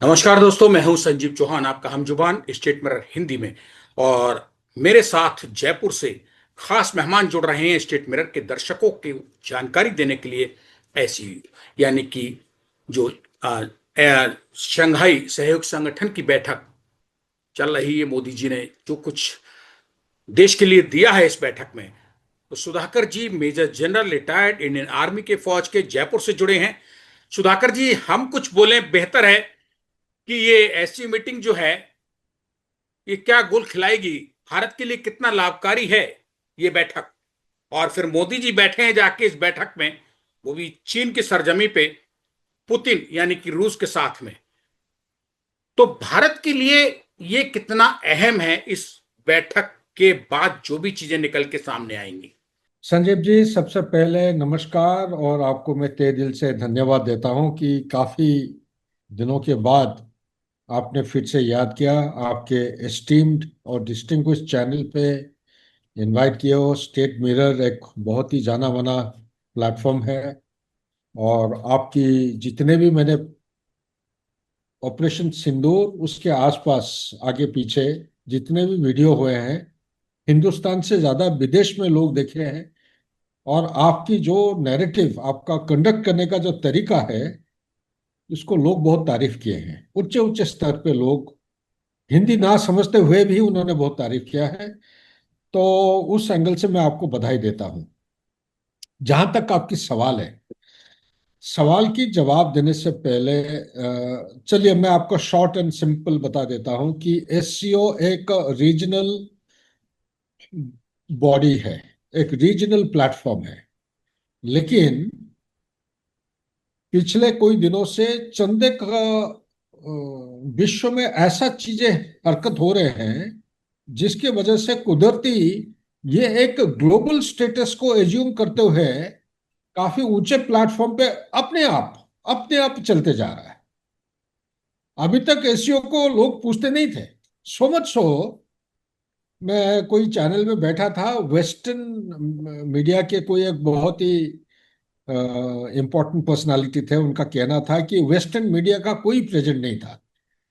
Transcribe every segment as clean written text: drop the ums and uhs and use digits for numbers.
नमस्कार दोस्तों, मैं हूं संजीव चौहान, आपका हमजुबान स्टेट मिरर हिंदी में। और मेरे साथ जयपुर से खास मेहमान जुड़ रहे हैं स्टेट मिरर के दर्शकों की जानकारी देने के लिए। ऐसी यानी कि जो शंघाई सहयोग संगठन की बैठक चल रही है, मोदी जी ने जो कुछ देश के लिए दिया है इस बैठक में, तो Sudhakar ji major general retired Indian army के फौज के जयपुर से जुड़े हैं। सुधाकर जी, हम कुछ बोलें बेहतर है कि ये ऐसी मीटिंग जो है ये क्या गुल खिलाएगी, भारत के लिए कितना लाभकारी है ये बैठक। और फिर मोदी जी बैठे हैं जाके इस बैठक में, वो भी चीन की सरजमी पे, पुतिन यानी कि रूस के साथ में। तो भारत के लिए ये कितना अहम है इस बैठक के बाद जो भी चीजें निकल के सामने आएंगी। संजीव जी, सबसे पहले नमस्कार। और आपको मैं तहे दिल से धन्यवाद देता हूं कि काफ़ी दिनों के बाद आपने फिर से याद किया। आपके एस्टीम्ड और डिस्टिंग्विश चैनल पे इनवाइट किए हो। स्टेट मिरर एक बहुत ही जाना माना प्लेटफॉर्म है। और आपकी जितने भी मैंने ऑपरेशन सिंदूर उसके आसपास आगे पीछे जितने भी वीडियो हुए हैं, हिंदुस्तान से ज़्यादा विदेश में लोग देखे हैं। और आपकी जो नैरेटिव, आपका कंडक्ट करने का जो तरीका है, इसको लोग बहुत तारीफ किए हैं। उच्च उच्च स्तर पे लोग, हिंदी ना समझते हुए भी उन्होंने बहुत तारीफ किया है। तो उस एंगल से मैं आपको बधाई देता हूं। जहां तक आपकी सवाल है, सवाल की जवाब देने से पहले चलिए मैं आपको शॉर्ट एंड सिंपल बता देता हूं कि एससीओ एक रीजनल बॉडी है, एक रीजनल प्लेटफॉर्म है। लेकिन पिछले कोई दिनों से चंदे का विश्व में ऐसा चीजें हरकत हो रहे हैं जिसकी वजह से कुदरती ये एक ग्लोबल स्टेटस को एज्यूम करते हुए काफी ऊंचे प्लेटफॉर्म पे अपने आप चलते जा रहा है। अभी तक एसईओ को लोग पूछते नहीं थे। सो मच सो, मैं कोई चैनल में बैठा था, वेस्टर्न मीडिया के कोई एक बहुत ही इम्पोर्टेंट पर्सनालिटी थे। उनका कहना था कि वेस्टर्न मीडिया का कोई प्रेजेंट नहीं था।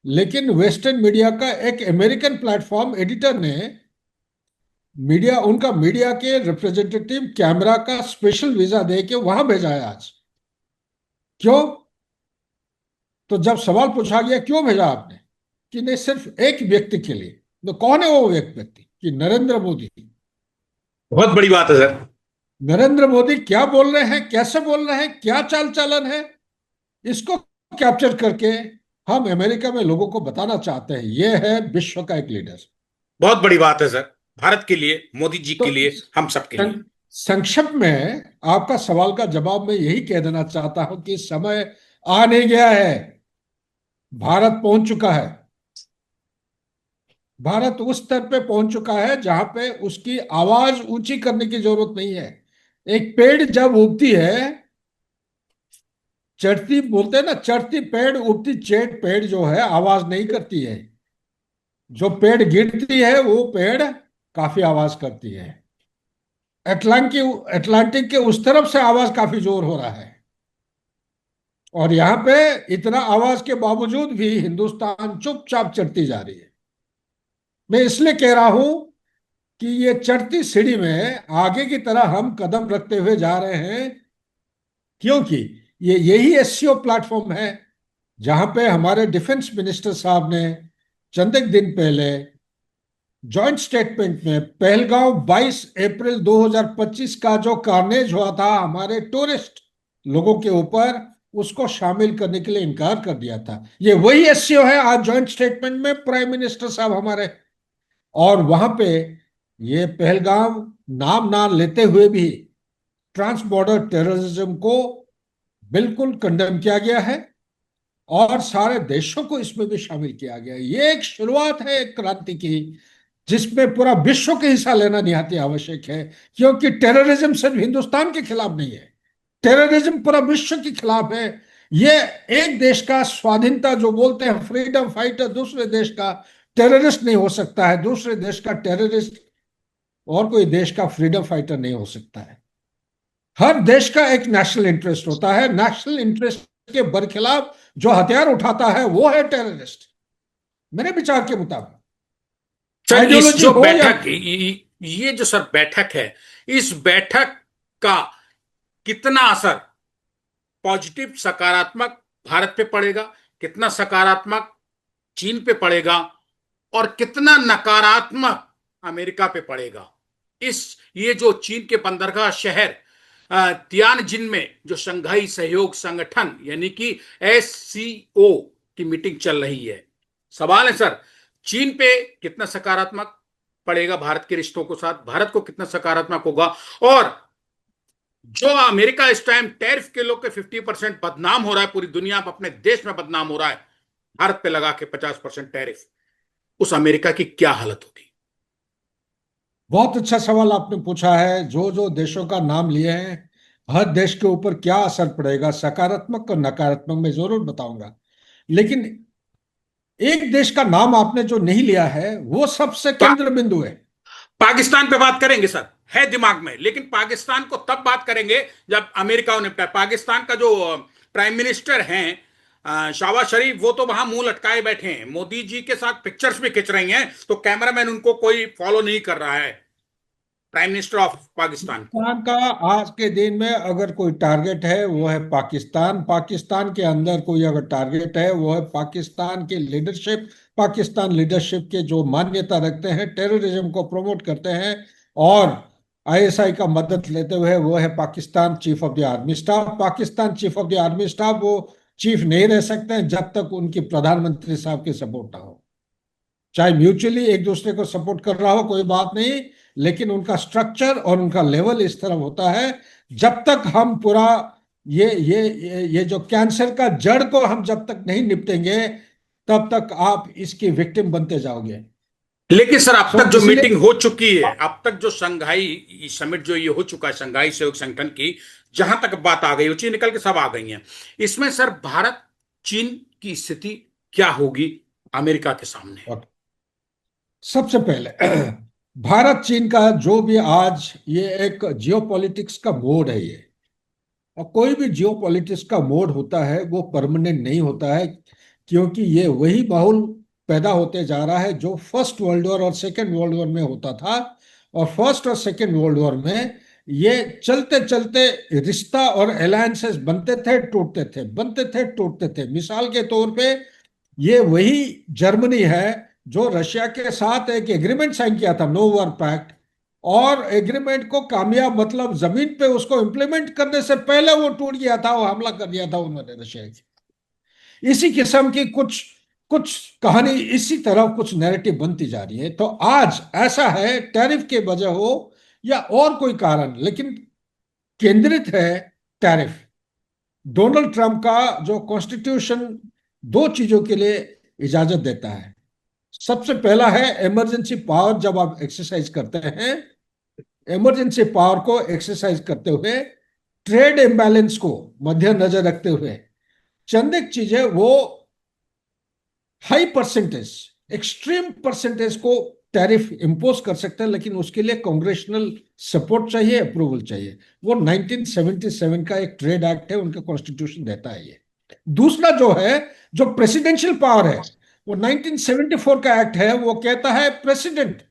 लेकिन वेस्टर्न मीडिया का एक अमेरिकन प्लेटफॉर्म एडिटर ने उनका मीडिया के रिप्रेजेंटेटिव कैमरा का स्पेशल वीजा दे के वहां भेजा है आज। क्यों? तो जब सवाल पूछा गया क्यों भेजा आपने, कि नहीं सिर्फ एक व्यक्ति के लिए। तो कौन है वो एक व्यक्ति? कि नरेंद्र मोदी। बहुत बड़ी बात है सर। नरेंद्र मोदी क्या बोल रहे हैं, कैसे बोल रहे हैं, क्या चाल चलन है, इसको कैप्चर करके हम अमेरिका में लोगों को बताना चाहते हैं ये है विश्व का एक लीडर। बहुत बड़ी बात है सर, भारत के लिए, मोदी जी के तो लिए, हम सब के लिए। संक्षिप्त में आपका सवाल का जवाब मैं यही कह देना चाहता हूं कि समय आ नहीं गया है। भारत पहुंच चुका है। भारत उस स्तर पे पहुंच चुका है जहां पे उसकी आवाज ऊंची करने की जरूरत नहीं है। एक पेड़ जब उगती है, चढ़ती बोलते हैं ना, चढ़ती पेड़ उगती चेट पेड़ जो है आवाज नहीं करती है। जो पेड़ गिरती है वो पेड़ काफी आवाज करती है। अटलांटिक के उस तरफ से आवाज काफी जोर हो रहा है। और यहाँ पे इतना आवाज के बावजूद भी हिंदुस्तान चुपचाप चढ़ती जा रही है। मैं इसलिए कह रहा हूं कि ये चढ़ती सीढ़ी में आगे की तरह हम कदम रखते हुए जा रहे हैं, क्योंकि ये यही एससीओ प्लेटफॉर्म है जहां पे हमारे डिफेंस मिनिस्टर साहब ने चंद एक दिन पहले जॉइंट स्टेटमेंट में पहलगांव 22 अप्रैल 2025 का जो कार्नेज हुआ था हमारे टूरिस्ट लोगों के ऊपर, उसको शामिल करने के लिए इनकार कर दिया था। ये वही एससीओ है आज जॉइंट स्टेटमेंट में प्राइम मिनिस्टर साहब हमारे। और वहां पे ये पहलगाम नाम ना लेते हुए भी ट्रांस बॉर्डर टेररिज्म को बिल्कुल कंडेम किया गया है। और सारे देशों को इसमें भी शामिल किया गया है। ये एक शुरुआत है एक क्रांति की, जिसमें पूरा विश्व के हिस्सा लेना निहायत आवश्यक है। क्योंकि टेररिज्म सिर्फ हिंदुस्तान के खिलाफ नहीं है, टेररिज्म पूरा विश्व के खिलाफ है। ये एक देश का स्वाधीनता जो बोलते हैं फ्रीडम फाइटर दूसरे देश का टेररिस्ट नहीं हो सकता है, दूसरे देश का टेररिस्ट और कोई देश का फ्रीडम फाइटर नहीं हो सकता है। हर देश का एक नेशनल इंटरेस्ट होता है। नेशनल इंटरेस्ट के बरखिलाफ जो हथियार उठाता है वो है टेररिस्ट, मेरे विचार के मुताबिक। सर इस आइडियोलॉजी जो हो या बैठक ये जो सर बैठक है, इस बैठक का कितना असर पॉजिटिव सकारात्मक भारत पे पड़ेगा, कितना सकारात्मक चीन पे पड़ेगा, और कितना नकारात्मक अमेरिका पे पड़ेगा? इस ये जो चीन के बंदरगाह शहर तियानजिन में जो शंघाई सहयोग संगठन यानी कि एससीओ की मीटिंग चल रही है, सवाल है सर, चीन पे कितना सकारात्मक पड़ेगा भारत के रिश्तों के साथ, भारत को कितना सकारात्मक होगा, और जो अमेरिका इस टाइम टैरिफ के लोग के 50% बदनाम हो रहा है, पूरी दुनिया में अपने देश में बदनाम हो रहा है भारत पे लगा के 50% टैरिफ, उस अमेरिका की क्या हालत होगी? बहुत अच्छा सवाल आपने पूछा है। जो जो देशों का नाम लिए हैं, हर देश के ऊपर क्या असर पड़ेगा, सकारात्मक और नकारात्मक, मैं जरूर बताऊंगा। लेकिन एक देश का नाम आपने जो नहीं लिया है वो सबसे पा, केंद्र बिंदु है। पाकिस्तान पे बात करेंगे सर, है दिमाग में, लेकिन पाकिस्तान को तब बात करेंगे जब अमेरिका ने निपटा। पाकिस्तान का जो प्राइम मिनिस्टर हैं शहबाज शरीफ, वो तो वहां मुंह लटकाए बैठे हैं, मोदी जी के साथ पिक्चर्स भी खिंच रही हैं, तो कैमरामैन उनको कोई फॉलो नहीं कर रहा है, प्राइम मिनिस्टर ऑफ पाकिस्तान को। पाकिस्तान का आज के दिन में अगर कोई टारगेट है वो है पाकिस्तान। पाकिस्तान के अंदर कोई अगर टारगेट है वो है पाकिस्तान की लीडरशिप। पाकिस्तान लीडरशिप के जो मान्यता रखते हैं, टेररिज्म को प्रमोट करते हैं और आईएसआई का मदद लेते हुए, वो है Pakistan chief of the army staff. Pakistan chief of the army staff वो चीफ नहीं रह सकते हैं जब तक उनकी प्रधानमंत्री साहब की सपोर्ट ना हो। चाहे म्यूचुअली एक दूसरे को सपोर्ट कर रहा हो कोई बात नहीं, लेकिन उनका स्ट्रक्चर और उनका लेवल इस तरह होता है, जब तक हम पूरा ये जो कैंसर का जड़ को हम जब तक नहीं निपटेंगे तब तक आप इसकी विक्टिम बनते जाओगे। लेकिन सर अब सो तक जो इसलिए मीटिंग हो चुकी है, अब तक जो शंघाई समिट जो ये हो चुका है, शंघाई सहयोग संगठन की जहां तक बात आ गई, चीन निकल के सब आ गई हैं, इसमें सर भारत चीन की स्थिति क्या होगी अमेरिका के सामने? सबसे पहले भारत चीन का जो भी आज ये एक जियोपॉलिटिक्स का मोड है ये, और कोई भी जियोपॉलिटिक्स का मोड होता है वो परमानेंट नहीं होता है, क्योंकि ये वही माहौल पैदा होते जा रहा है जो फर्स्ट वर्ल्ड वॉर और सेकेंड वर्ल्ड वॉर में होता था। और फर्स्ट और सेकेंड वर्ल्ड वॉर में ये चलते चलते रिश्ता और अलायंसेस बनते थे टूटते थे, बनते थे टूटते थे। मिसाल के तौर पे ये वही जर्मनी है जो रशिया के साथ एक एग्रीमेंट साइन किया था, नो वॉर पैक्ट, और एग्रीमेंट को कामयाब मतलब जमीन पे उसको इंप्लीमेंट करने से पहले वो टूट गया था, वो हमला कर दिया था उन्होंने रशिया की। इसी किस्म की कुछ कुछ कहानी, इसी तरह कुछ नैरेटिव बनती जा रही है। तो आज ऐसा है, टैरिफ के वजह हो या और कोई कारण, लेकिन केंद्रित है टैरिफ। डोनाल्ड ट्रंप का जो कॉन्स्टिट्यूशन दो चीजों के लिए इजाजत देता है। सबसे पहला है इमरजेंसी पावर। जब आप एक्सरसाइज करते हैं, इमरजेंसी पावर को एक्सरसाइज करते हुए, ट्रेड इम्बैलेंस को मद्देनजर रखते हुए, चंद एक चीजें वो हाई परसेंटेज, एक्सट्रीम परसेंटेज को टैरिफ इंपोज कर सकते हैं, लेकिन उसके लिए कांग्रेशनल सपोर्ट चाहिए, अप्रूवल चाहिए। वो 1977 का एक ट्रेड एक्ट है, उनका कॉन्स्टिट्यूशन देता है ये। दूसरा जो है, जो प्रेसिडेंशियल पावर है, वो 1974 का एक्ट है, वो कहता है president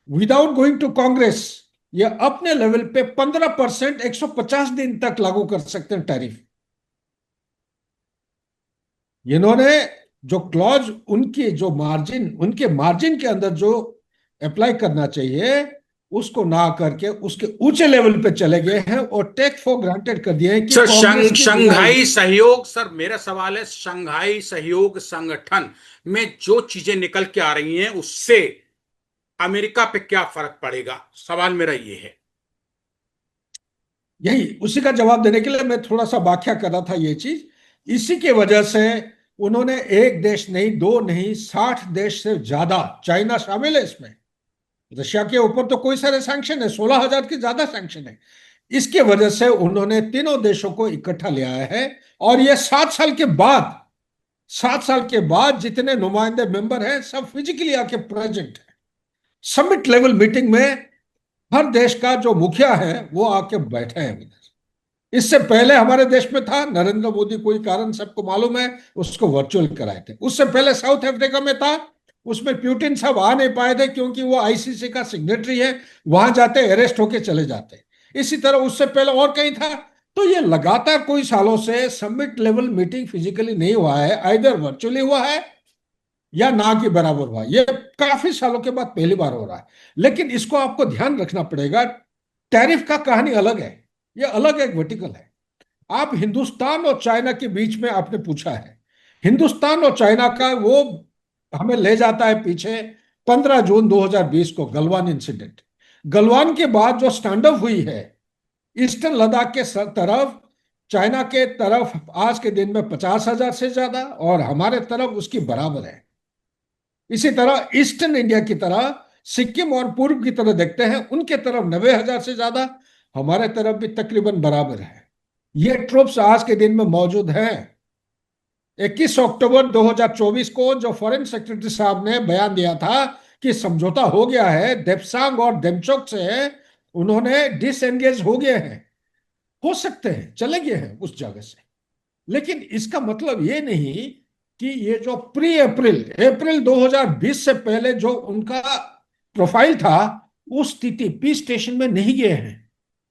without going to Congress ये अपने लेवल पे 15% 150 दिन तक लागू कर सकते हैं टैरिफ। इन्होंने जो क्लॉज, उनकी जो मार्जिन, उनके मार्जिन के अंदर जो अप्लाई करना चाहिए उसको ना करके उसके ऊंचे लेवल पे चले गए हैं और टेक फॉर ग्रांटेड कर दिए हैं कि सर कांग्रेस की जुलाई। शंघाई सहयोग, सर मेरा सवाल है, शंघाई सहयोग संगठन में जो चीजें निकल के आ रही हैं उससे अमेरिका पे क्या फर्क पड़ेगा, सवाल मेरा ये है। यही उसी का जवाब देने के लिए मैं थोड़ा सा व्याख्या कर रहा था ये चीज। इसी की वजह से उन्होंने एक देश नहीं, दो नहीं, 60 देश से ज्यादा, चाइना शामिल है इसमें, रशिया के ऊपर तो कोई सारे सैंक्शन है, 16,000 की ज्यादा सैंक्शन है। इसके वजह से उन्होंने तीनों देशों को इकट्ठा ले आया है। और ये 7 साल के बाद, 7 साल के बाद जितने नुमाइंदे मेंबर हैं सब फिजिकली आके प्रेजेंट है समिट लेवल मीटिंग में। हर देश का जो मुखिया है वो आके बैठे हैं उधर। इससे पहले हमारे देश में था, नरेंद्र मोदी कोई कारण सबको मालूम है, उसको वर्चुअल कराए थे। उससे पहले साउथ अफ्रीका में था, उसमें प्यूटिन साहब आ नहीं पाए थे क्योंकि वो आईसीसी का सिग्नेटरी है, वहां जाते अरेस्ट होके चले जाते। इसी तरह उससे पहले और कहीं था। तो ये लगातार कोई सालों से समिट लेवल मीटिंग फिजिकली नहीं हुआ है, आइदर वर्चुअली हुआ है या ना के बराबर हुआ। ये काफी सालों के बाद पहली बार हो रहा है। लेकिन इसको आपको ध्यान रखना पड़ेगा, टैरिफ का कहानी अलग है, ये अलग एक वर्टिकल है। आप हिंदुस्तान और चाइना के बीच में आपने पूछा है, हिंदुस्तान और चाइना का वो हमें ले जाता है पीछे 15 जून 2020 को गलवान इंसिडेंट। गलवान के बाद जो स्टैंड अप हुई है ईस्टर्न लद्दाख के तरफ, चाइना के तरफ आज के दिन में 50,000 से ज्यादा और हमारे तरफ उसकी बराबर है। इसी तरह ईस्टर्न इंडिया की तरह सिक्किम और पूर्व की तरह देखते हैं, उनके तरफ 90,000 से ज्यादा, हमारे तरफ भी तकरीबन बराबर है। ये ट्रूप्स आज के दिन में मौजूद हैं। 21 अक्टूबर 2024 को जो फॉरेन सेक्रेटरी साहब ने बयान दिया था कि समझौता हो गया है देप्सांग और डेमचोक से, उन्होंने डिसएंगेज हो गए हैं, हो सकते हैं चले गए हैं उस जगह से। लेकिन इसका मतलब ये नहीं कि ये जो प्री अप्रैल अप्रैल 2020 से पहले जो उनका प्रोफाइल था, उस स्थिति पीस स्टेशन में नहीं गए हैं।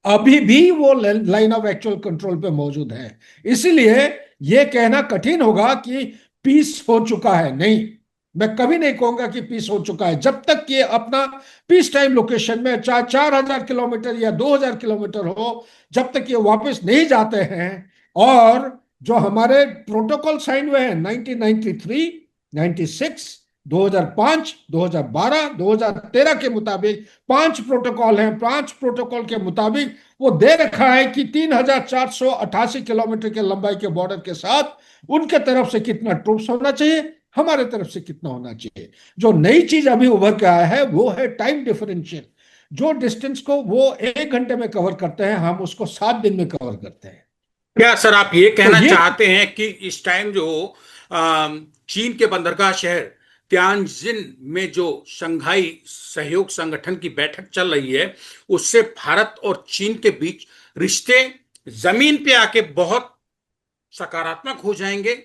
अभी भी वो लाइन ऑफ एक्चुअल कंट्रोल पे मौजूद है। इसीलिए ये कहना कठिन होगा कि पीस हो चुका है। नहीं, मैं कभी नहीं कहूंगा कि पीस हो चुका है जब तक कि अपना पीस टाइम लोकेशन में, चाहे 4,000 किलोमीटर या 2,000 किलोमीटर हो, जब तक ये वापस नहीं जाते हैं। और जो हमारे प्रोटोकॉल साइन हुए हैं 1993, 96, 2005, 2012, 2013 के मुताबिक 5 प्रोटोकॉल हैं। 5 प्रोटोकॉल के मुताबिक वो दे रखा है कि 3,488 किलोमीटर के लंबाई के बॉर्डर के साथ उनके तरफ से कितना ट्रूप्स होना चाहिए, हमारे तरफ से कितना होना चाहिए। जो नई चीज अभी उभर के आया है वो है टाइम डिफरेंशियल। जो डिस्टेंस को वो 1 घंटे में कवर करते हैं, हम उसको 7 दिन में कवर करते हैं। क्या सर आप ये तो कहना ये चाहते हैं कि इस टाइम जो चीन के बंदरगाह शहर तियानजिन में जो शंघाई सहयोग संगठन की बैठक चल रही है, उससे भारत और चीन के बीच रिश्ते जमीन पे आके बहुत सकारात्मक हो जाएंगे?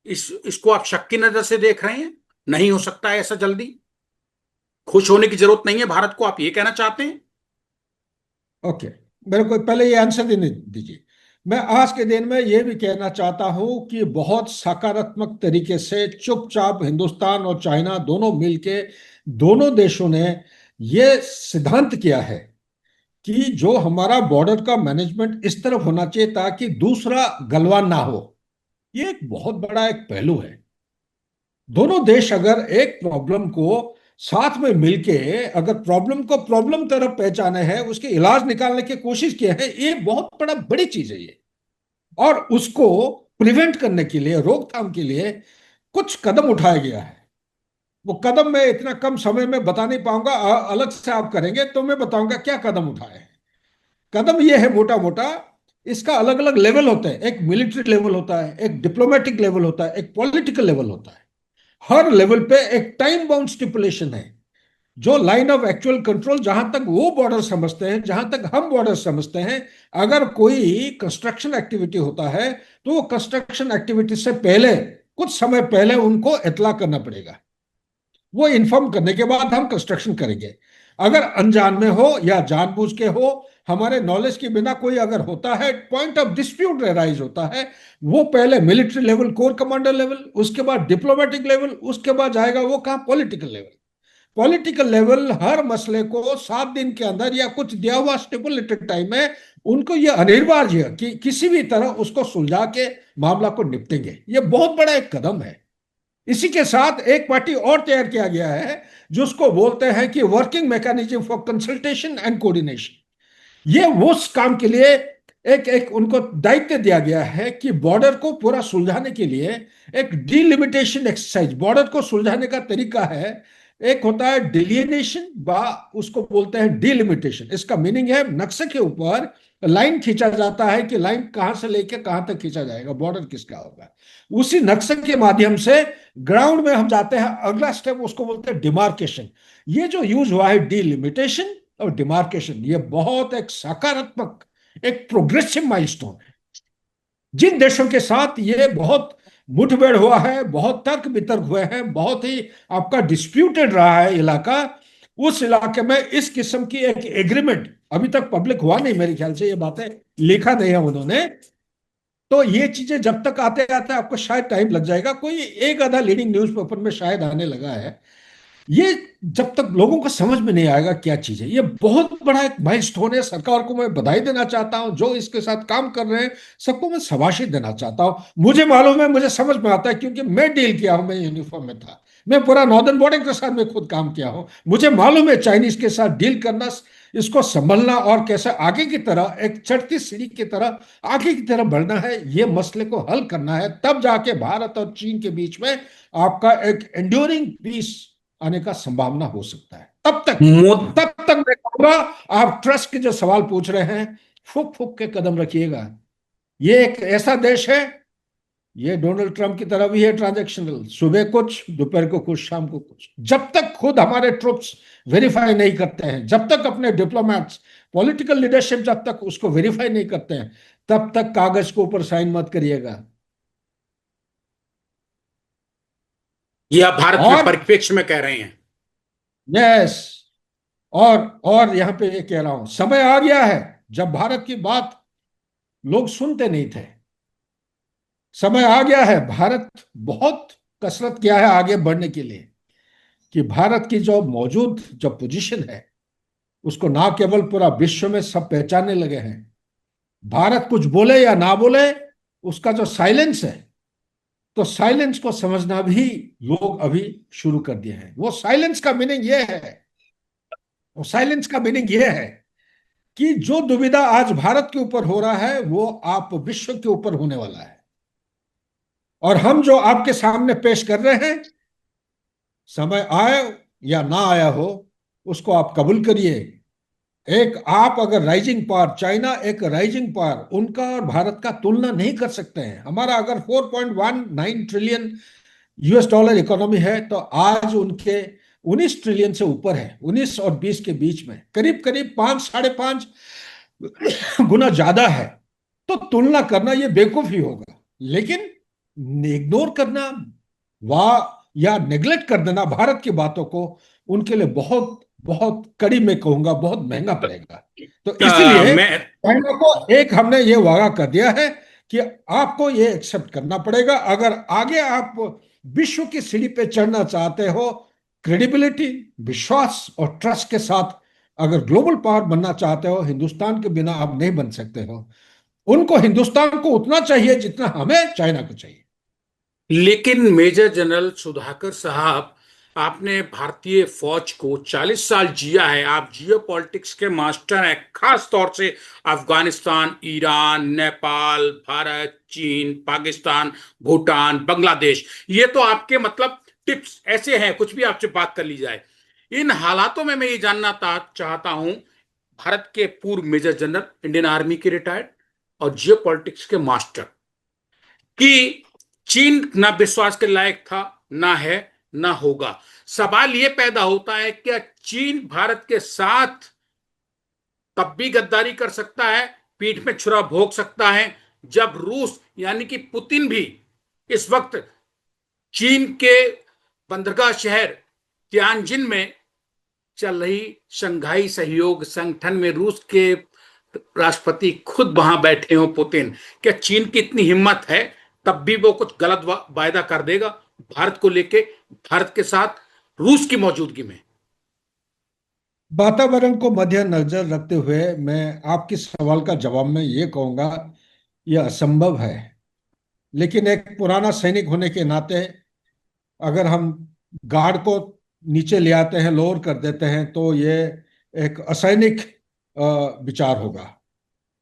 इसको आप शक की नजर से देख रहे हैं? नहीं हो सकता है ऐसा जल्दी? खुश होने की जरूरत नहीं है भारत को, आप ये कहना चाहते हैं? ओके, मेरे को पहले ये आंसर देने दीजिए। मैं आज के दिन में ये भी कहना चाहता हूं कि बहुत सकारात्मक तरीके से चुपचाप हिंदुस्तान और चाइना दोनों मिलके, दोनों देशों ने ये सिद्धांत किया है कि जो हमारा बॉर्डर का मैनेजमेंट इस तरफ होना चाहिए ताकि दूसरा गलवान ना हो। ये एक बहुत बड़ा एक पहलू है। दोनों देश अगर एक प्रॉब्लम को साथ में मिलके, अगर प्रॉब्लम को प्रॉब्लम तरफ पहचाने हैं, उसके इलाज निकालने की कोशिश किए हैं, ये बहुत बड़ी चीज है ये। और उसको प्रिवेंट करने के लिए, रोकथाम के लिए कुछ कदम उठाया गया है। वो कदम मैं इतना कम समय में बता नहीं पाऊंगा, अलग से आप करेंगे तो मैं बताऊंगा क्या कदम उठाए हैं। कदम ये है मोटा मोटा, इसका अलग अलग लेवल होते हैं। एक मिलिट्री लेवल होता है, एक डिप्लोमेटिक लेवल होता है, एक पॉलिटिकल लेवल होता है। हर लेवल पे एक टाइम बाउंड स्टिपुलेशन है। जो लाइन ऑफ एक्चुअल कंट्रोल, जहां तक वो बॉर्डर समझते हैं, जहां तक हम बॉर्डर समझते हैं, अगर कोई कंस्ट्रक्शन एक्टिविटी होता है तो वो कंस्ट्रक्शन एक्टिविटी से पहले, कुछ समय पहले उनको इतला करना पड़ेगा। वो इन्फॉर्म करने के बाद हम कंस्ट्रक्शन करेंगे। अगर अनजान में हो या जानबूझ के हो, हमारे नॉलेज के बिना कोई अगर होता है, पॉइंट ऑफ डिस्प्यूट राइज होता है, वो पहले military level, core commander level, उसके बाद डिप्लोमेटिक लेवल, उसके बाद जाएगा वो कहाँ, पॉलिटिकल लेवल। पॉलिटिकल लेवल हर मसले को 7 दिन के अंदर या कुछ दिया हुआ स्टिपुलेटेड टाइम में, उनको ये अनिवार्य है कि किसी भी तरह उसको सुलझा के मामला को निपटेंगे। ये बहुत बड़ा एक कदम है। इसी के साथ एक पार्टी और तैयार किया गया है जिसको बोलते हैं कि working mechanism for consultation and coordination. ये वो उस काम के लिए एक एक उनको दायित्व दिया गया है कि बॉर्डर को पूरा सुलझाने के लिए एक डिलिमिटेशन एक्सरसाइज, बॉर्डर को सुलझाने का तरीका है। एक होता है डिलिनेशन, बा उसको बोलते हैं डिलिमिटेशन। इसका मीनिंग है नक्शे के ऊपर लाइन खींचा जाता है कि लाइन कहां से लेकर कहां तक खींचा जाएगा, बॉर्डर किसका होगा। उसी नक्शे के माध्यम से ग्राउंड में हम जाते हैं, अगला स्टेप उसको बोलते हैं डिमार्केशन। ये जो यूज हुआ है डिलिमिटेशन और डिमार्केशन, ये बहुत एक सकारात्मक एक प्रोग्रेसिव माइलस्टोन है। जिन देशों के साथ ये बहुत मुठभेड़ हुआ है, बहुत तर्क वितर्क हुए हैं, बहुत ही आपका डिस्प्यूटेड रहा है इलाका, उस इलाके में इस किस्म की एक एग्रीमेंट अभी तक पब्लिक हुआ नहीं, मेरे ख्याल से ये बातें लिखा नहीं है उन्होंने। तो ये चीजें जब तक आते आते आपको शायद टाइम लग जाएगा, कोई एक आधा लीडिंग न्यूज़पेपर में शायद आने लगा है ये। जब तक लोगों को समझ में नहीं आएगा क्या चीज है, ये बहुत बड़ा एक माइलस्टोन है। सरकार को मैं बधाई देना चाहता हूं, जो इसके साथ काम कर रहे हैं सबको मैं शाबाशी देना चाहता हूं। मुझे मालूम है, मुझे समझ में आता है, क्योंकि मैं डील किया हूं, मैं यूनिफॉर्म में था, मैं पूरा नॉर्दर्न बॉर्डर के साथ में खुद काम किया हूं। मुझे मालूम है चाइनीज के साथ डील करना, इसको संभलना, और कैसे आगे की तरह एक चढ़ती सीढ़ी की तरह आगे की तरफ बढ़ना है, ये मसले को हल करना है। तब जाके भारत और चीन के बीच में आपका एक एंड्योरिंग पीस आने का संभावना हो सकता है। तब तक, मोद तब तक मैं कहूंगा, आप ट्रस्ट के जो सवाल पूछ रहे हैं, फूक फूक के कदम रखिएगा। ये एक ऐसा देश है, ये डोनाल्ड ट्रंप की तरह भी है, ट्रांजैक्शनल, सुबह कुछ, दोपहर को कुछ, शाम को कुछ। जब तक खुद हमारे ट्रुप्स वेरीफाई नहीं करते हैं, जब तक अपने डिप्लोमैट्स, पॉलिटिकल लीडरशिप जब तक उसको वेरीफाई नहीं करते हैं, तब तक कागज के ऊपर साइन मत करिएगा। ये आप भारत में और परिप्रेक्ष्य में कह रहे हैं। यस, और यहां पे ये कह रहा हूं, समय आ गया है जब भारत की बात लोग सुनते नहीं थे। समय आ गया है, भारत बहुत कसरत किया है आगे बढ़ने के लिए, कि भारत की जो मौजूद जो पोजीशन है उसको ना केवल पूरा विश्व में सब पहचानने लगे हैं। भारत कुछ बोले या ना बोले, उसका जो साइलेंस है, तो साइलेंस को समझना भी लोग अभी शुरू कर दिए हैं। वो साइलेंस का मीनिंग ये है, वो साइलेंस का मीनिंग ये है कि जो दुविधा आज भारत के ऊपर हो रहा है वो आप विश्व के ऊपर होने वाला है। और हम जो आपके सामने पेश कर रहे हैं, समय आए या ना आया हो, उसको आप कबूल करिए। एक आप अगर राइजिंग पावर, चाइना एक राइजिंग पावर, उनका और भारत का तुलना नहीं कर सकते हैं। हमारा अगर 4.19 ट्रिलियन यूएस डॉलर इकोनॉमी है, तो आज उनके 19 ट्रिलियन से ऊपर है, 19 और 20 के बीच में, करीब करीब 5 साढ़े 5 गुना ज्यादा है। तो तुलना करना ये बेवकूफी होगा। लेकिन इग्नोर करना, वाह, या नेग्लेक्ट कर देना भारत की बातों को, उनके लिए बहुत बहुत कड़ी, मैं कहूंगा बहुत महंगा पड़ेगा। तो इसलिए मैं चाइना को एक हमने ये वादा कर दिया है कि आपको ये एक्सेप्ट करना पड़ेगा। अगर आगे आप विश्व की सीढ़ी पे चढ़ना चाहते हो, क्रेडिबिलिटी, विश्वास और ट्रस्ट के साथ अगर ग्लोबल पावर बनना चाहते हो, हिंदुस्तान के बिना आप नहीं बन सकते हो। उनको हिंदुस्तान को उतना चाहिए जितना हमें चाइना को चाहिए। लेकिन मेजर जनरल सुधाकर साहब, आपने भारतीय फौज को 40 साल जिया है, आप जियो पॉलिटिक्स के मास्टर हैं, खास तौर से अफगानिस्तान, ईरान, नेपाल, भारत, चीन, पाकिस्तान, भूटान, बांग्लादेश, ये तो आपके मतलब टिप्स ऐसे हैं, कुछ भी आपसे बात कर ली जाए। इन हालातों में मैं ये जानना चाहता हूं, भारत के पूर्व मेजर जनरल, इंडियन आर्मी के रिटायर्ड और जियो पॉलिटिक्स के मास्टर, कि चीन ना विश्वास के लायक था, ना है, ना होगा। सवाल यह पैदा होता है, क्या चीन भारत के साथ तब भी गद्दारी कर सकता है, पीठ में छुरा भोंक सकता है, जब रूस यानी कि पुतिन भी इस वक्त चीन के बंदरगाह शहर तियानजिन में चल रही शंघाई सहयोग संगठन में रूस के राष्ट्रपति खुद वहां बैठे हो पुतिन, क्या चीन की इतनी हिम्मत है तब भी वो कुछ गलत वायदा कर देगा भारत को लेके, भारत के साथ रूस की मौजूदगी में? वातावरण को मद्देनजर रखते हुए मैं आपके सवाल का जवाब में ये कहूंगा, यह असंभव है। लेकिन एक पुराना सैनिक होने के नाते, अगर हम गार्ड को नीचे ले आते हैं, लोअर कर देते हैं, तो ये एक असैनिक विचार होगा।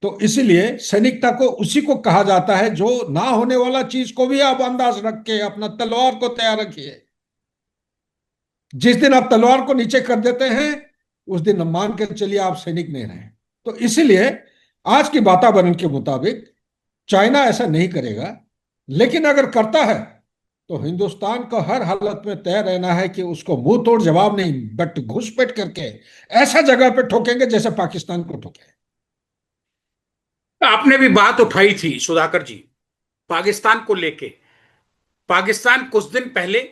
तो इसीलिए सैनिकता को उसी को कहा जाता है जो ना होने वाला चीज को भी आप अंदाज रख के अपना तलवार को तैयार रखिए। जिस दिन आप तलवार को नीचे कर देते हैं, उस दिन मान के चलिए आप सैनिक नहीं रहे। तो इसीलिए आज की वातावरण के मुताबिक चाइना ऐसा नहीं करेगा। लेकिन अगर करता है, तो हिंदुस्तान को हर हालत में तय रहना है कि उसको मुंह तोड़ जवाब नहीं, बट घुसपैठ करके ऐसा जगह पे ठोकेंगे जैसे पाकिस्तान को ठोके। आपने भी बात उठाई थी सुधाकर जी पाकिस्तान को लेके। पाकिस्तान कुछ दिन पहले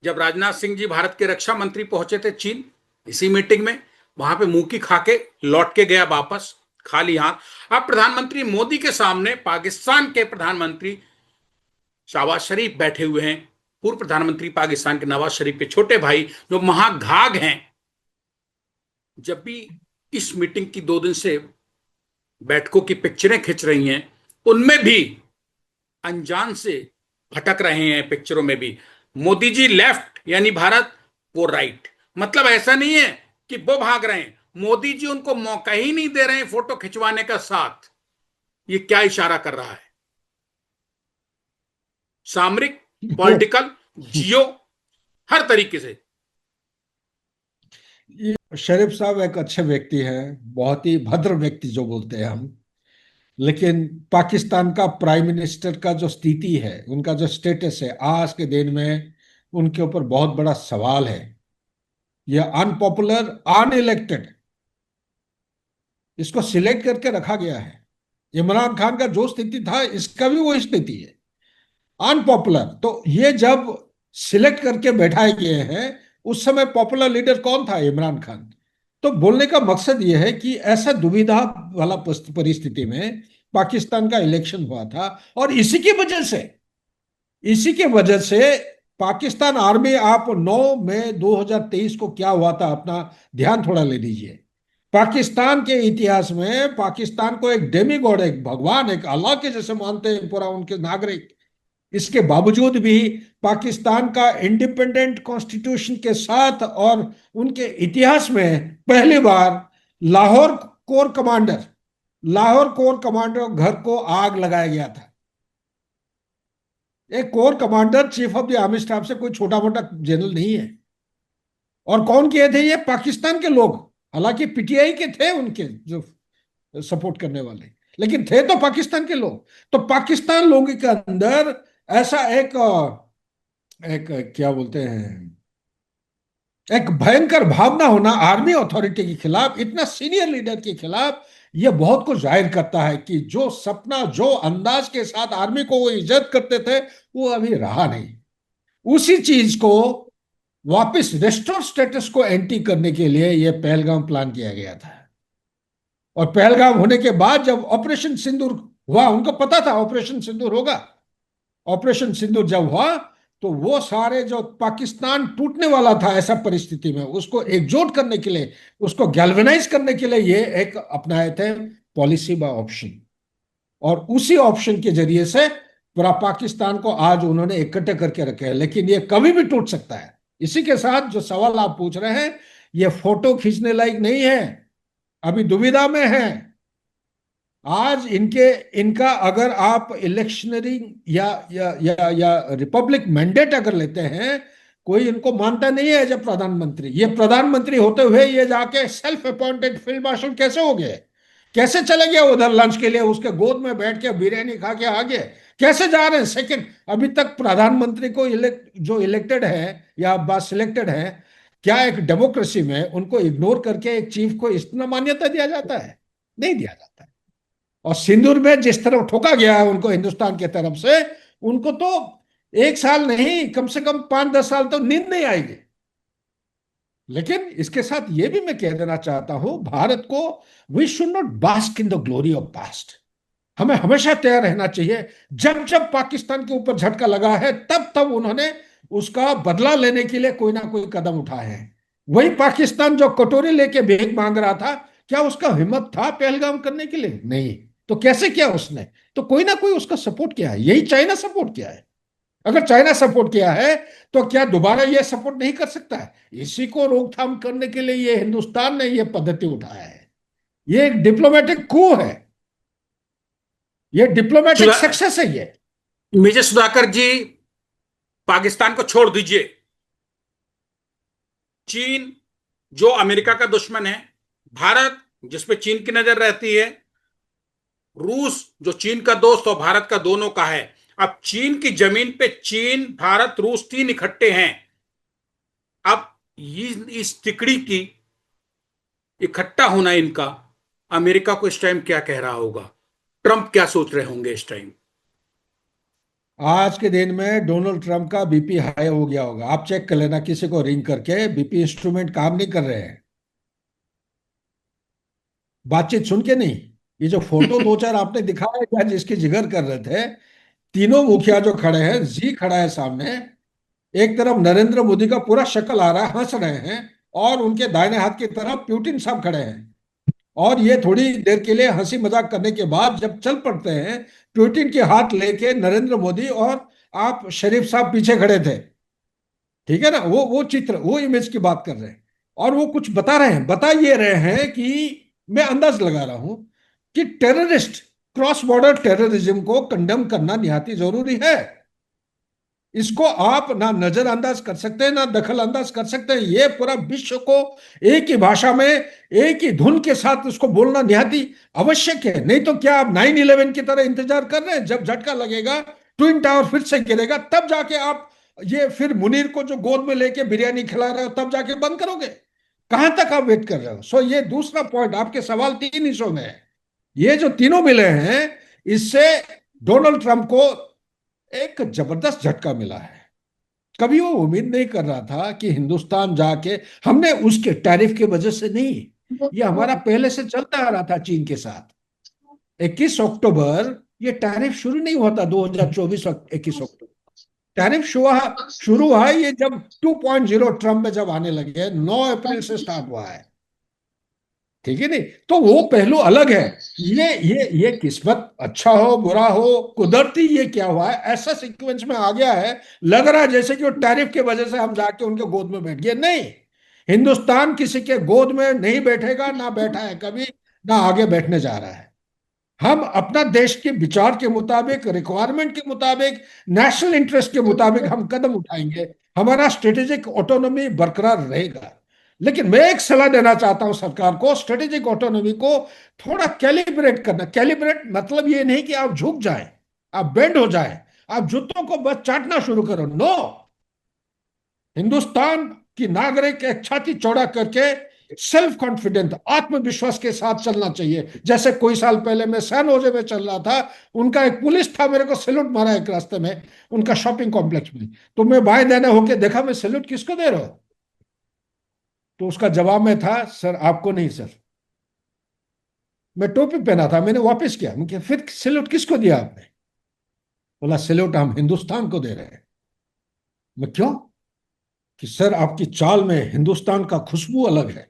जब राजनाथ सिंह जी भारत के रक्षा मंत्री पहुंचे थे चीन, इसी मीटिंग में, वहां पे मुंह की खा के लौट के गया वापस खाली हाथ। अब प्रधानमंत्री मोदी के सामने पाकिस्तान के प्रधानमंत्री शहबाज शरीफ बैठे हुए हैं, पूर्व प्रधानमंत्री पाकिस्तान के नवाज शरीफ के छोटे भाई जो महाघाग हैं। जब भी इस मीटिंग की 2 दिन से बैठकों की पिक्चरें खिंच रही हैं, उनमें भी अनजान से भटक रहे हैं। पिक्चरों में भी मोदी जी लेफ्ट यानी भारत, वो राइट। मतलब ऐसा नहीं है कि वो भाग रहे हैं, मोदी जी उनको मौका ही नहीं दे रहे हैं फोटो खिंचवाने का साथ। ये क्या इशारा कर रहा है? सामरिक, ये पॉलिटिकल, जियो, हर तरीके से। ये शरीफ साहब एक अच्छे व्यक्ति हैं, बहुत ही भद्र व्यक्ति जो बोलते हैं हम। लेकिन पाकिस्तान का प्राइम मिनिस्टर का जो स्थिति है, उनका जो स्टेटस है आज के दिन में, उनके ऊपर बहुत बड़ा सवाल है। ये अनपॉपुलर, अनइलेक्टेड, इसको सिलेक्ट करके रखा गया है। इमरान खान का जो स्थिति था, इसका भी वो स्थिति है, अनपॉपुलर। तो ये जब सिलेक्ट करके बैठाए गए हैं, उस समय पॉपुलर लीडर कौन था? इमरान खान। तो बोलने का मकसद ये है कि ऐसा दुविधा वाला परिस्थिति में पाकिस्तान का इलेक्शन हुआ था, और इसी के वजह से पाकिस्तान आर्मी, आप 9 मई 2023 को क्या हुआ था, अपना ध्यान थोड़ा ले लीजिए। पाकिस्तान के इतिहास में पाकिस्तान को एक डेमीगॉड, एक भगवान, एक अल्लाह के जैसे मानते हैं पूरा उनके नागरिक। इसके बावजूद भी पाकिस्तान का इंडिपेंडेंट कॉन्स्टिट्यूशन के साथ और उनके इतिहास में पहली बार लाहौर लाहौर कोर कमांडर घर को आग लगाया गया था। एक core commander chief of the army staff से कोई छोटा मोटा जनरल नहीं है। और कौन किए थे? ये पाकिस्तान के लोग। हालांकि पीटीआई के थे उनके जो सपोर्ट करने वाले, लेकिन थे तो पाकिस्तान के लोग। तो पाकिस्तान लोगों के अंदर ऐसा एक एक क्या बोलते हैं, एक भयंकर भावना होना आर्मी अथॉरिटी के खिलाफ, इतना सीनियर लीडर के खिलाफ, यह बहुत कुछ जाहिर करता है कि जो सपना, जो अंदाज के साथ आर्मी को वो इज्जत करते थे, वो अभी रहा नहीं। उसी चीज को वापस रेस्टोर स्टेटस को एंटी करने के लिए यह पहलगाम प्लान किया गया था। और पहलगाम होने के बाद जब ऑपरेशन सिंदूर हुआ, उनको पता था ऑपरेशन सिंदूर होगा। ऑपरेशन सिंदूर जब हुआ, तो वो सारे जो पाकिस्तान टूटने वाला था ऐसा परिस्थिति में, उसको एकजुट करने के लिए, उसको गैल्वेनाइज करने के लिए ये एक अपनाए थे पॉलिसी बाय ऑप्शन। और उसी ऑप्शन के जरिए से पूरा पाकिस्तान को आज उन्होंने इकट्ठे करके रखे हैं। लेकिन ये कभी भी टूट सकता है। इसी के साथ जो सवाल आप पूछ रहे हैं, ये फोटो खींचने लायक नहीं है, अभी दुविधा में है। आज इनका अगर आप इलेक्शनरी या रिपब्लिक मैंडेट अगर लेते हैं, कोई इनको मानता नहीं है जब प्रधानमंत्री। ये प्रधानमंत्री होते हुए ये जाके सेल्फ अपॉइंटेड फील्ड मार्शल कैसे हो गए? कैसे चले गए उधर लंच के लिए, उसके गोद में बैठ के बिरयानी खा के आ गए? कैसे जा रहे हैं? सेकंड, अभी तक प्रधानमंत्री को जो इलेक्टेड है या बात सिलेक्टेड है, क्या एक डेमोक्रेसी में उनको इग्नोर करके एक चीफ को इतना मान्यता दिया जाता है? नहीं दिया जाता है। और सिंदूर में जिस तरफ ठोका गया है उनको हिंदुस्तान की तरफ से, उनको तो 1 साल नहीं, कम से कम 5-10 साल तो नींद नहीं आएगी। लेकिन इसके साथ ये भी मैं कह देना चाहता हूं भारत को, we should not bask in the glory of past. हमें हमेशा तैयार रहना चाहिए। जब जब पाकिस्तान के ऊपर झटका लगा है, तब तब उन्होंने उसका बदला लेने के लिए कोई ना कोई कदम उठाए हैं। वही पाकिस्तान जो कटोरी लेके भीख मांग रहा था, क्या उसका हिम्मत था पहलगाम करने के लिए? नहीं। तो कैसे किया उसने? तो कोई ना कोई उसका सपोर्ट किया है। यही चाइना सपोर्ट किया है। अगर चाइना सपोर्ट किया है, तो क्या दोबारा यह सपोर्ट नहीं कर सकता है? इसी को रोकथाम करने के लिए ये हिंदुस्तान ने यह पद्धति उठाया है। ये एक डिप्लोमेटिक कू है, ये डिप्लोमेटिक सुधा- सक्सेस है ये। मेजर सुधाकर जी, पाकिस्तान को छोड़ दीजिए। चीन जो अमेरिका का दुश्मन है, भारत जिसपे चीन की नजर रहती है, रूस जो चीन का दोस्त और भारत का दोनों का है। अब चीन की जमीन पे चीन, भारत, रूस तीन इकट्ठे हैं। अब इस तिकड़ी की इकट्ठा होना इनका, अमेरिका को इस टाइम क्या कह रहा होगा? ट्रंप क्या सोच रहे होंगे इस टाइम? आज के दिन में डोनाल्ड ट्रंप का बीपी हाई हो गया होगा। आप चेक कर लेना, किसी को रिंग करके, बीपी इंस्ट्रूमेंट काम नहीं कर रहे हैं। बातचीत सुन के नहीं, ये जो फोटो दो चार आपने दिखाया क्या, जिसकी जिक्र कर रहे थे, तीनों मुखिया जो खड़े हैं, जी खड़ा है सामने, एक तरफ नरेंद्र मोदी का पूरा शक्ल आ रहा है, हंस रहे हैं, और उनके दाहिने हाथ की तरफ पुतिन साहब खड़े हैं। और ये थोड़ी देर के लिए हंसी मजाक करने के बाद जब चल पड़ते हैं, पुतिन के हाथ लेके नरेंद्र मोदी और आप शरीफ साहब पीछे खड़े थे। ठीक है ना, वो चित्र, वो इमेज की बात कर रहे हैं। और वो कुछ बता रहे हैं, बता ये रहे हैं कि मैं अंदाज लगा रहा हूं कि टेररिस्ट, क्रॉस बॉर्डर टेररिज्म को कंडेम करना निहाती जरूरी है। इसको आप ना नजरअंदाज कर सकते हैं, ना दखल अंदाज कर सकते हैं। ये पूरा विश्व को एक ही भाषा में, एक ही धुन के साथ उसको बोलना निहाती आवश्यक है। नहीं तो क्या आप 9/11 की तरह इंतजार कर रहे हैं, जब झटका लगेगा, ट्विन टावर फिर से गिरेगा, तब जाके आप ये फिर मुनीर को जो गोद में लेके बिरयानी खिला रहे हो तब जाके बंद करोगे? कहां तक आप वेट कर रहे हो? सो ये दूसरा पॉइंट, आपके सवाल तीन हिस्सों में है। ये जो तीनों मिले हैं, इससे डोनाल्ड ट्रंप को एक जबरदस्त झटका मिला है। कभी वो उम्मीद नहीं कर रहा था कि हिंदुस्तान जाके, हमने उसके टैरिफ की वजह से नहीं, ये हमारा पहले से चलता आ रहा था चीन के साथ। 21 अक्टूबर ये टैरिफ शुरू नहीं हुआ था, 2024 21 अक्टूबर टैरिफ शुरू हुआ है ये जब 2.0 ट्रम्प में जब आने लगे, 9 अप्रैल से स्टार्ट हुआ है। ठीक है नहीं, तो वो पहलू अलग है। ये किस्मत, अच्छा हो बुरा हो, कुदरती ये क्या हुआ है, ऐसा सीक्वेंस में आ गया है, लग रहा है जैसे कि वो टैरिफ की वजह से हम जाके उनके गोद में बैठ गए। नहीं, हिंदुस्तान किसी के गोद में नहीं बैठेगा, ना बैठा है कभी, ना आगे बैठने जा रहा है। हम अपना देश के विचार के मुताबिक, रिक्वायरमेंट के मुताबिक, नेशनल इंटरेस्ट के मुताबिक हम कदम उठाएंगे। हमारा स्ट्रेटेजिक ऑटोनॉमी बरकरार रहेगा। लेकिन मैं एक सलाह देना चाहता हूं सरकार को, स्ट्रेटेजिक ऑटोनॉमी को थोड़ा कैलिब्रेट करना। कैलिब्रेट मतलब ये नहीं कि आप झुक जाएं, आप बेंड हो जाएं, आप जूतों को बस चाटना शुरू करो। नो, हिंदुस्तान की नागरिक एक छाती चौड़ा करके सेल्फ कॉन्फिडेंट, आत्मविश्वास के साथ चलना चाहिए। जैसे कोई साल पहले मैं सैन होजे में चल रहा था, उनका एक पुलिस था, मेरे को सैल्यूट मारा एक रास्ते में, उनका शॉपिंग कॉम्प्लेक्स में। तो मैं बाएं दाएं होके देखा, मैं सैल्यूट किसको दे रहा हूं? तो उसका जवाब में था, सर आपको नहीं सर। मैं टोपी पहना था, मैंने वापस किया। मैं फिर सैल्यूट किसको दिया आपने? बोला सैल्यूट हम हिंदुस्तान को दे रहे हैं। मैं क्यों? कि सर आपकी चाल में हिंदुस्तान का खुशबू अलग है,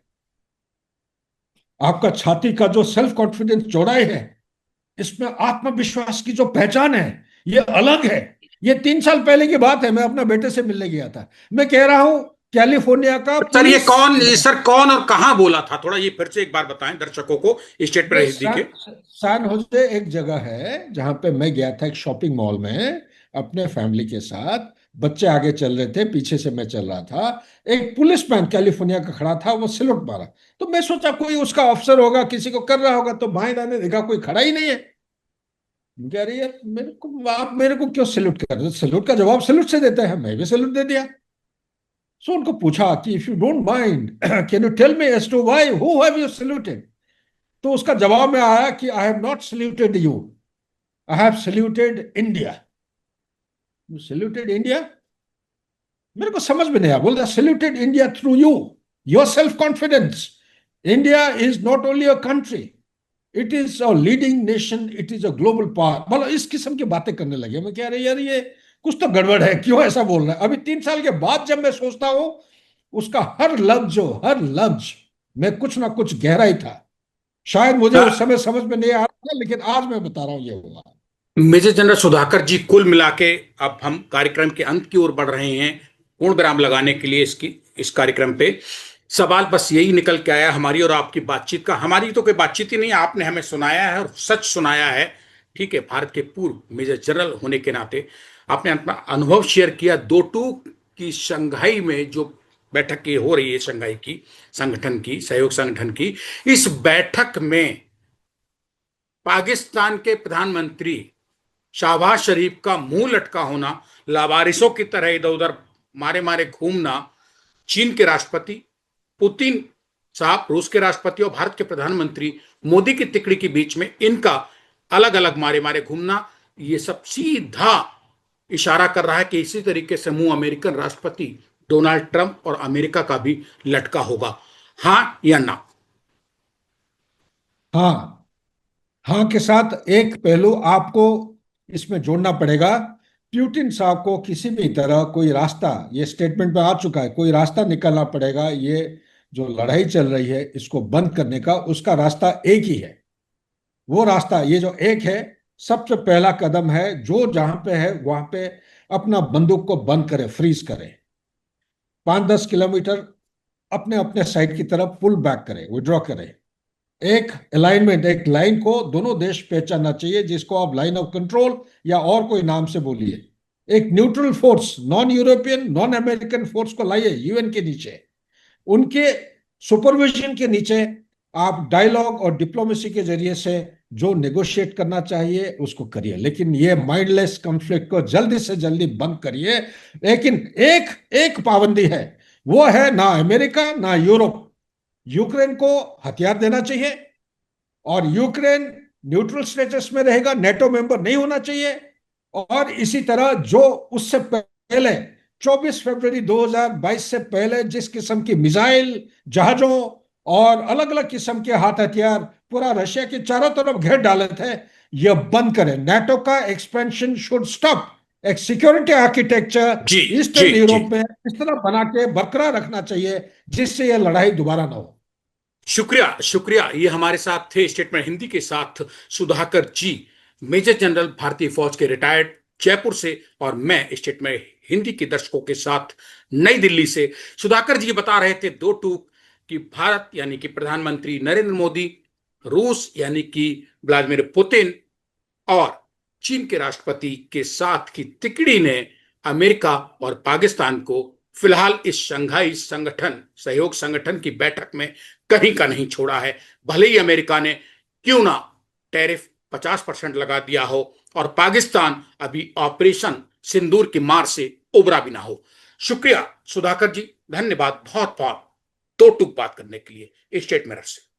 आपका छाती का जो सेल्फ कॉन्फिडेंस चौड़ाई है, इसमें आत्मविश्वास की जो पहचान है, ये अलग है। ये 3 साल पहले की बात है, मैं अपना बेटे से मिलने गया था। मैं कह रहा हूं कैलिफोर्निया का सर ये पुलिस, कौन, ये सर कौन और कहाँ बोला था, थोड़ा ये फिर से एक बार बताएं दर्शकों को, स्टेट पर ये हिंदी के। सैन होजे एक जगह है जहां पे मैं गया था, एक शॉपिंग मॉल में अपने फैमिली के साथ। बच्चे आगे चल रहे थे, पीछे से मैं चल रहा था। एक पुलिसमैन कैलिफोर्निया का खड़ा था, वो सैल्यूट मारा। तो मैं सोचा कोई उसका ऑफिसर होगा, किसी को कर रहा होगा। तो बाएं दाएं देखा, कोई खड़ा ही नहीं है। कह रही है मेरे को, आप मेरे को क्यों सैल्यूट कर रहे हो? सैल्यूट का जवाब सैल्यूट से देते हैं, मैं भी सैल्यूट दे दिया। सो उनको पूछा कि if you don't mind can you tell me as to why, who have you saluted? तो उसका जवाब में आया कि I have not saluted you, I have saluted India. Saluted India? मेरे को समझ में नहीं आया। बोल रहा saluted India through you, your self confidence. India is not only a country, it is a leading nation, it is a global power. मतलब इस किस्म की बातें करने लगे। मैं कह रही यार ये कुछ तो गड़बड़ है, क्यों ऐसा बोल रहा है? अभी 3 साल के बाद जब मैं सोचता हूं, उसका हर लफ्ज, जो हर लफ्ज में कुछ ना कुछ गहराई था। शायद मुझे उस समय समझ में नहीं आ रहा था, लेकिन आज मैं बता रहा हूं ये हुआ। मेजर जनरल सुधाकर जी, कुल मिला के अब हम कार्यक्रम के अंत की ओर बढ़ रहे हैं, पूर्ण विराम लगाने के लिए इस कार्यक्रम पे। सवाल बस यही निकल के आया हमारी और आपकी बातचीत का। हमारी तो कोई बातचीत ही नहीं, आपने हमें सुनाया है और सच सुनाया है। ठीक है, भारत के पूर्व मेजर जनरल होने के नाते आपने अपना अनुभव शेयर किया। 2 की शंघाई में जो बैठक की हो रही है, शंघाई की संगठन की, सहयोग संगठन की, इस बैठक में पाकिस्तान के प्रधानमंत्री शाहबाज शरीफ का मुंह लटका होना, लावारिसों की तरह इधर उधर मारे मारे घूमना, चीन के राष्ट्रपति पुतिन साहब, रूस के राष्ट्रपति और भारत के प्रधानमंत्री मोदी की तिकड़ी के बीच में इनका अलग अलग मारे मारे घूमना, ये सब सीधा इशारा कर रहा है कि इसी तरीके से मुंह अमेरिकन राष्ट्रपति डोनाल्ड ट्रंप और अमेरिका का भी लटका होगा। हां या ना? हाँ, हाँ के साथ एक पहलू आपको इसमें जोड़ना पड़ेगा। प्यूटिन साहब को किसी भी तरह कोई रास्ता, ये स्टेटमेंट में आ चुका है, कोई रास्ता निकालना पड़ेगा। ये जो लड़ाई चल रही है इसको बंद करने का, उसका रास्ता एक ही है। वो रास्ता, ये जो एक है, सबसे पहला कदम है, जो जहां पे है वहां पे अपना बंदूक को बंद करे, फ्रीज करे। 5-10 किलोमीटर अपने अपने साइड की तरफ पुल बैक करे, विड्रॉ करे। एक अलाइनमेंट, एक लाइन को दोनों देश पहचानना चाहिए, जिसको आप लाइन ऑफ कंट्रोल या और कोई नाम से बोलिए। एक neutral force, non European non American force को लाइए यूएन के नीचे, उनके सुपरविजन के नीचे। आप डायलॉग और डिप्लोमेसी के जरिए से जो नेगोशिएट करना चाहिए उसको करिए, लेकिन ये माइंडलेस कॉन्फ्लिक्ट को जल्दी से जल्दी बंद करिए। लेकिन एक एक पाबंदी है, वो है ना अमेरिका ना यूरोप यूक्रेन को हथियार देना चाहिए, और यूक्रेन न्यूट्रल स्टेटस में रहेगा, नेटो मेंबर नहीं होना चाहिए। और इसी तरह जो उससे पहले 24 फरवरी 2022 से पहले जिस किस्म की मिसाइल, जहाजों और अलग अलग किस्म के हाथ हथियार पूरा रशिया के चारों तरफ घेर डाले थे, यह बंद करें। नेटो का एक्सपेंशन शुड स्टॉप। एक सिक्योरिटी आर्किटेक्चर जी जी ईस्टर्न जी। यूरोप में इस तरह बना के बरकरार रखना चाहिए, जिससे यह लड़ाई दोबारा ना हो। शुक्रिया शुक्रिया। ये हमारे साथ थे स्टेटमेंट हिंदी के साथ सुधाकर जी, मेजर जनरल भारतीय फौज के रिटायर्ड, जयपुर से, और मैं स्टेटमेंट हिंदी के दर्शकों के साथ नई दिल्ली से। सुधाकर जी बता रहे थे दो टूक कि भारत यानी कि प्रधानमंत्री नरेंद्र मोदी, रूस यानी कि व्लादिमीर पुतिन, और चीन के राष्ट्रपति के साथ की तिकड़ी ने अमेरिका और पाकिस्तान को फिलहाल इस शंघाई संगठन, सहयोग संगठन की बैठक में कहीं का नहीं छोड़ा है। भले ही अमेरिका ने क्यों ना टैरिफ 50% लगा दिया हो और पाकिस्तान अभी ऑपरेशन सिंदूर की मार से उबरा भी ना हो। शुक्रिया सुधाकर जी, धन्यवाद बहुत बहुत, दो टूक बात करने के लिए स्टेट मेरठ से।